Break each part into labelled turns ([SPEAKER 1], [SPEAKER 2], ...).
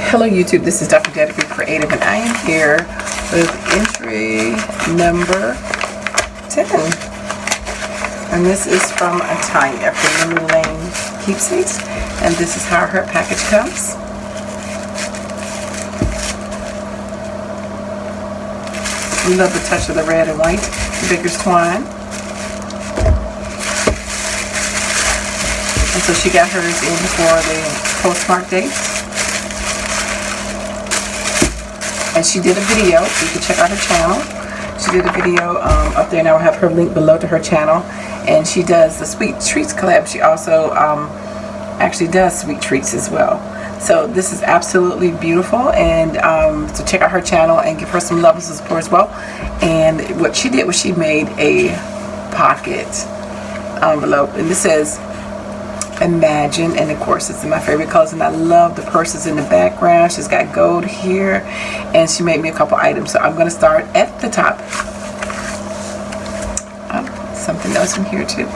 [SPEAKER 1] Hello YouTube, this is DaretoBeCreative and I am here with entry number 10. And this is from Tonya from Memory Lane Keepsakes. And this is how her package comes. We love the touch of the red and white, Baker's twine. And so she got hers in before the postmark date. And she did a video, so you can check out her channel. She did a video up there, and I will have her link below to her channel. And she does the Sweet Treats collab. She also actually does sweet treats as well. So this is absolutely beautiful, and so check out her channel and give her some love and support as well. And what she did was she made a pocket envelope, and this says Imagine, and of course it's in my favorite colors, and I love the purses in the background. She's got gold here, and she made me a couple items, so I'm going to start at the top. Something else in here too.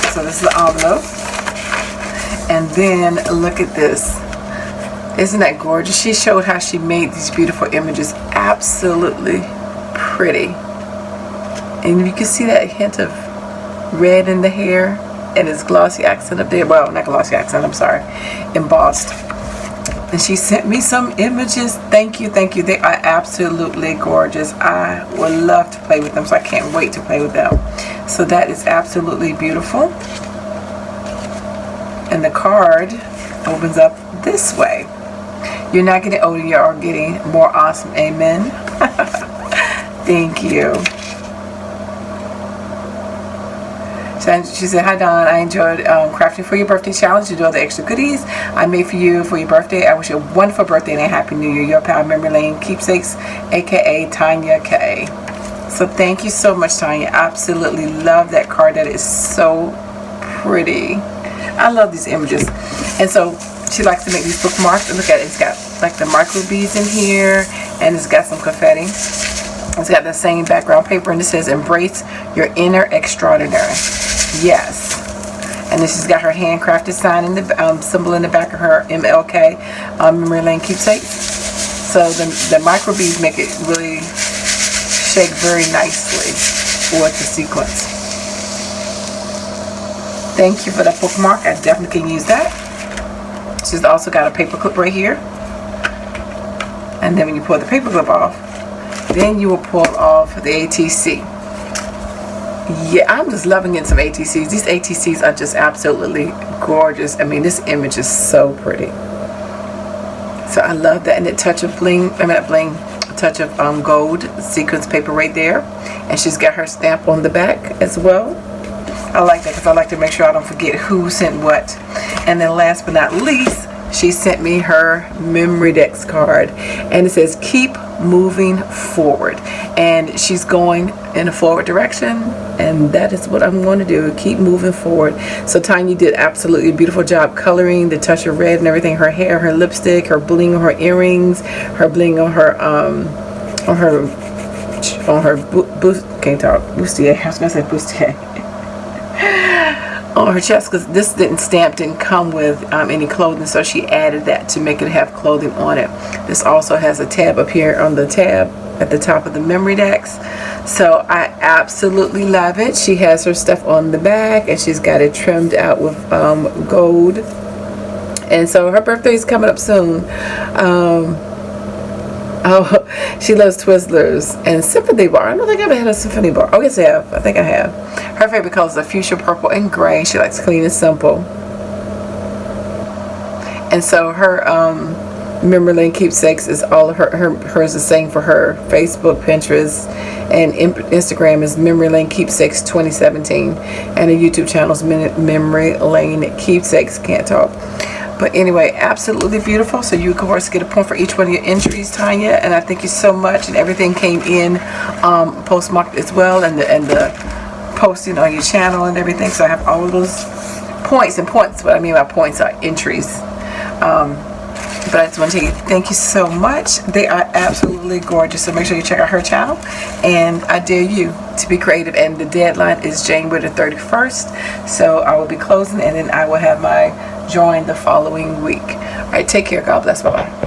[SPEAKER 1] So this is the envelope, and then look at this. Isn't that gorgeous? She showed how she made these beautiful images, absolutely pretty, and you can see that hint of red in the hair, and it's glossy accent up there. Well, not glossy accent, I'm sorry, embossed. And she sent me some images. Thank you, thank you. They are absolutely gorgeous. I would love to play with them, so I can't wait to play with them. So that is absolutely beautiful. And the card opens up this way. You're not getting older, you are getting more awesome. Amen. Thank you. She said, hi Don, I enjoyed crafting for your birthday challenge. You do all the extra goodies I made for you for your birthday. I wish you a wonderful birthday and a happy new year. Your pal, Memory Lane Keepsakes, aka Tonya K. So thank you so much, Tonya. Absolutely love that card. That is so pretty. I love these images. And so she likes to make these bookmarks. And look at it, it's got like the micro beads in here, and it's got some confetti. It's got the same background paper, and it says embrace your inner extraordinary. Yes. And then she's got her handcrafted sign in the symbol in the back of her MLK, Memory Lane Keepsake. So the micro beads make it really shake very nicely with the sequence. Thank you for that bookmark. I definitely can use that. She's also got a paper clip right here. And then when you pull the paper clip off, then you will pull off the ATC. Yeah, I'm just loving getting some ATCs. These ATCs are just absolutely gorgeous. I mean, this image is so pretty. So I love that. And the touch of bling, I mean not bling, a touch of gold sequence paper right there. And she's got her stamp on the back as well. I like that because I like to make sure I don't forget who sent what. And then last but not least, she sent me her Memorydex card, and it says keep moving forward, and she's going in a forward direction, and that is what I'm going to do, keep moving forward. So Tonya did absolutely a beautiful job coloring, the touch of red and everything, her hair, her lipstick, her bling on her earrings, her bling on her bustier. I was gonna say bustier. On her chest, because this stamp didn't come with any clothing, so she added that to make it have clothing on it. This also has a tab up here on the tab at the top of the Memorydex. So I absolutely love it. She has her stuff on the back, and she's got it trimmed out with gold. And so her birthday is coming up soon. Oh, she loves Twizzlers and Symphony Bar. I don't think I've ever had a Symphony Bar. Oh, yes, I have. I think I have. Her favorite colors are fuchsia, purple, and gray. She likes clean and simple. And so her Memory Lane Keepsakes is all hers the same for her. Facebook, Pinterest, and Instagram is Memory Lane Keepsakes 2017. And her YouTube channel is Memory Lane Keepsakes. Can't talk. But anyway, absolutely beautiful. So you, of course, get a point for each one of your entries, Tonya. And I thank you so much. And everything came in postmarked as well, and the posting on your channel and everything. So I have all of those points. And points, what I mean by points are entries. But I just want to tell you, thank you so much. They are absolutely gorgeous. So make sure you check out her channel. And I dare you to be creative, and the deadline is January the 31st. So I will be closing, and then I will have my join the following week. All right, take care. God bless. Bye bye.